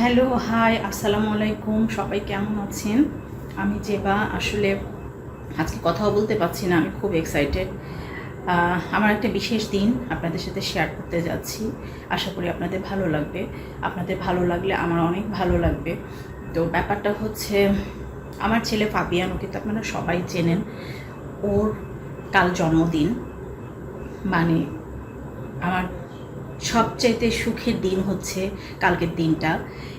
Hello, high, আসসালামু আলাইকুম। সবাই কেমন আছেন? আমি যেবা আসলে আজকে কথাও বলতে পারছি না, আমি খুব এক্সাইটেড। আমার একটা বিশেষ দিন আপনাদের সাথে শেয়ার করতে যাচ্ছি। আশা করি আপনাদের ভালো লাগবে। আপনাদের ভালো লাগলে আমার অনেক ভালো লাগবে। তো ব্যাপারটা হচ্ছে, আমার ছেলে ফাবিয়ান, ওকে তো আপনারা সবাই চেনেন। ওর কাল জন্মদিন। মানে আমার সবচাইতে সুখের দিন হচ্ছে কালকের দিনটা।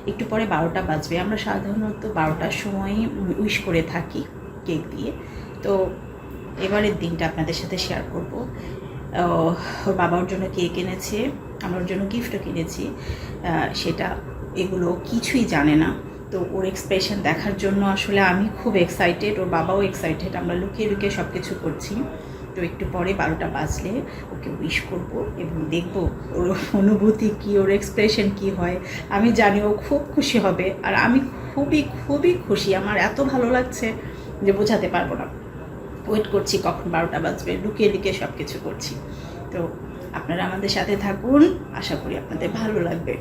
একটু পরে 12টা বাজবে। আমরা সাধারণত 12টার সময়ই উইশ করে থাকি কেক দিয়ে। তো এবারের দিনটা আপনাদের সাথে শেয়ার করব। ওর বাবা ওর জন্য কেক এনেছে, আমরা ওর জন্য গিফটও কিনেছি। সেটা এগুলো কিছুই জানে না। তো ওর এক্সপ্রেশন দেখার জন্য আসলে আমি খুব এক্সাইটেড, ওর বাবাও এক্সাইটেড। আমরা লুকিয়ে লুকিয়ে সব কিছু করছি। তো একটু পরে 12টা বাজলে ওকে উইশ করব এবং দেখব ওর অনুভূতি কী, ওর এক্সপ্রেশন কী হয়। আমি জানি ও খুব খুশি হবে, আর আমি খুবই খুবই খুশি। আমার এত ভালো লাগছে যে বোঝাতে পারবো না। ওয়েট করছি কখন 12টা বাজবে, লুকিয়ে লুকিয়ে সব কিছু করছি। তো আপনারা আমাদের সাথে থাকুন, আশা করি আপনাদের ভালো লাগবে।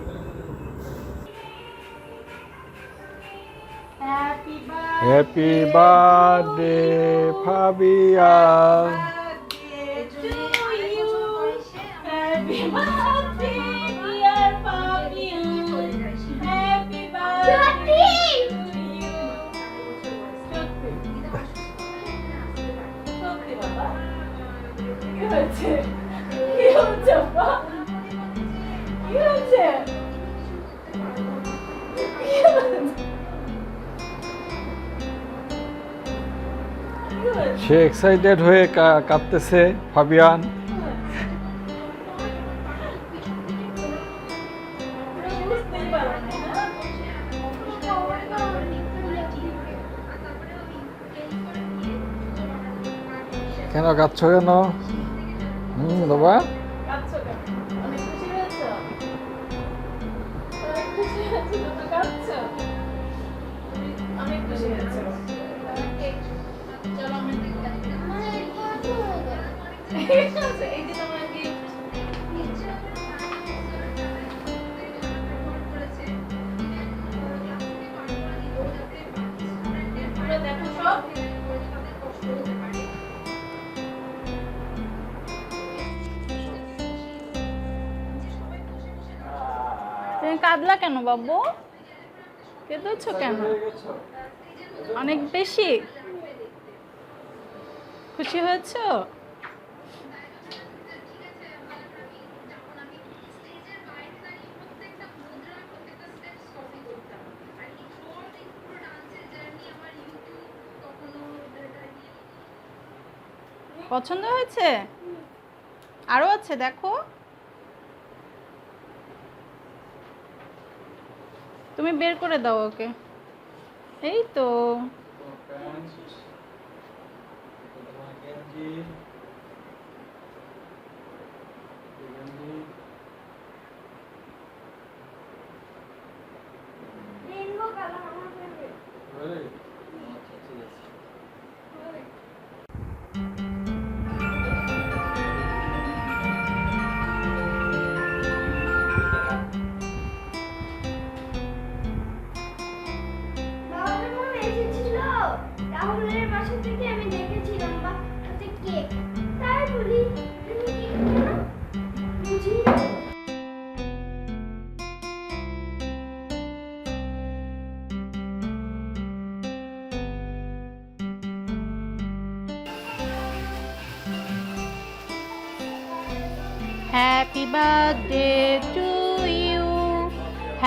Happy birthday Fabian. সে এক্সাইটেড হয়ে কাঁদতেছে ফাবিয়ান। কেন কাঁদছো কেন? বাবা তুমি কাঁদলা কেন বাবু? কেঁদেছো কেন? অনেক বেশি খুশি হয়েছো? পছন্দ হয়েছে? আরো আছে, দেখো। তুমি বের করে দাও ওকে। এই তো। রাহুলের বাসা থেকে আমি দেখেছিলাম বাচ্চাতে কেক, তাই বলি তুমি কেক কেন বুঝি। Happy birthday to you.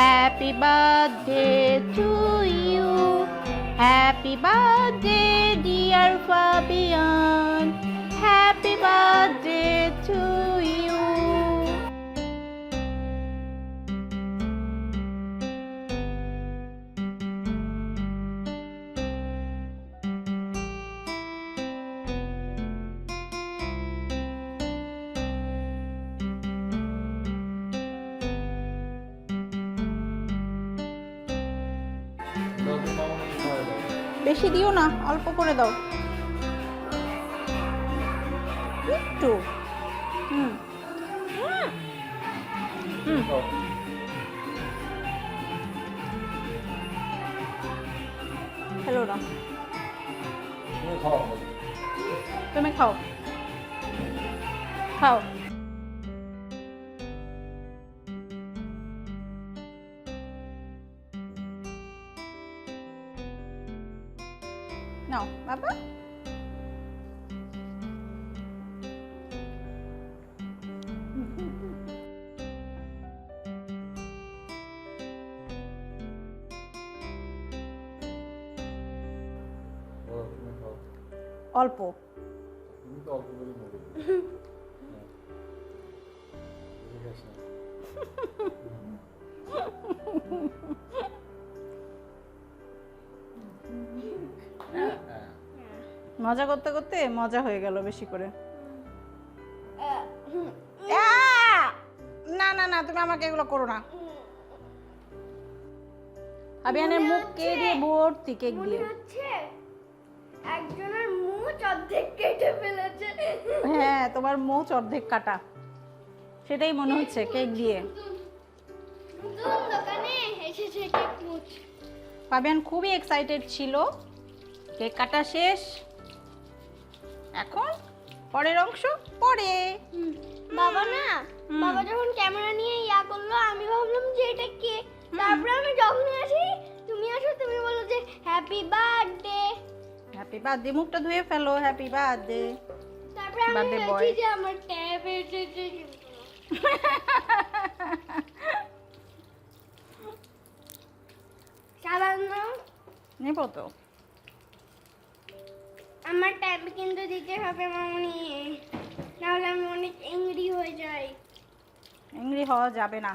Happy birthday to you. Happy birthday, dear Fabian. Happy birthday to you. বেশি দিও না, অল্প করে দাও একটু। হুম হুম খেলো না, তুমি খাও। তুমি খাও, খাও। নাও বাবা। বলো, তুমি খাও। অল্প। তুমি তো অল্প করে নেবে। ঠিক আছে। মজা করতে করতে মজা হয়ে গেল বেশি করে। না না না, তুমি আমাকে এগুলো করো না। ফাবিয়ানের মুখ কেক দিয়ে ভর্তি, কেক মনে দিয়ে। হচ্ছে একজনের মুখ অর্ধেক কেটে ফেলেছে। হ্যাঁ, তোমার মুখ অর্ধেক কাটা, সেটাই মনে হচ্ছে কেক দিয়ে। নতুন দোকানে এসেছে কেক মুখ। ফাবিয়ান খুবই এক্সাইটেড ছিল। কেক কাটা শেষ, এখন পরের অংশ পরে। বাবা না, বাবা যখন ক্যামেরা নিয়ে ইয়া করলো আমি ভাবলাম যে এটা কেক। তারপরে আমি যখনই আসি তুমি আসো, তুমি বলো যে হ্যাপি বার্থডে। হ্যাপি বার্থডে, মুখটা ধুয়ে ফেলো। Happy birthday. তারপরে আমি Birthday boy. বলছি যে আমার ট্যাব এসেছে। সাবান নাও। নেব তো। আমার ট্যাব কিন্তু দিতে হবে মামনি, নাহলে আমি অনেক এংরি হয়ে যাই। এংরি হওয়া যাবে না।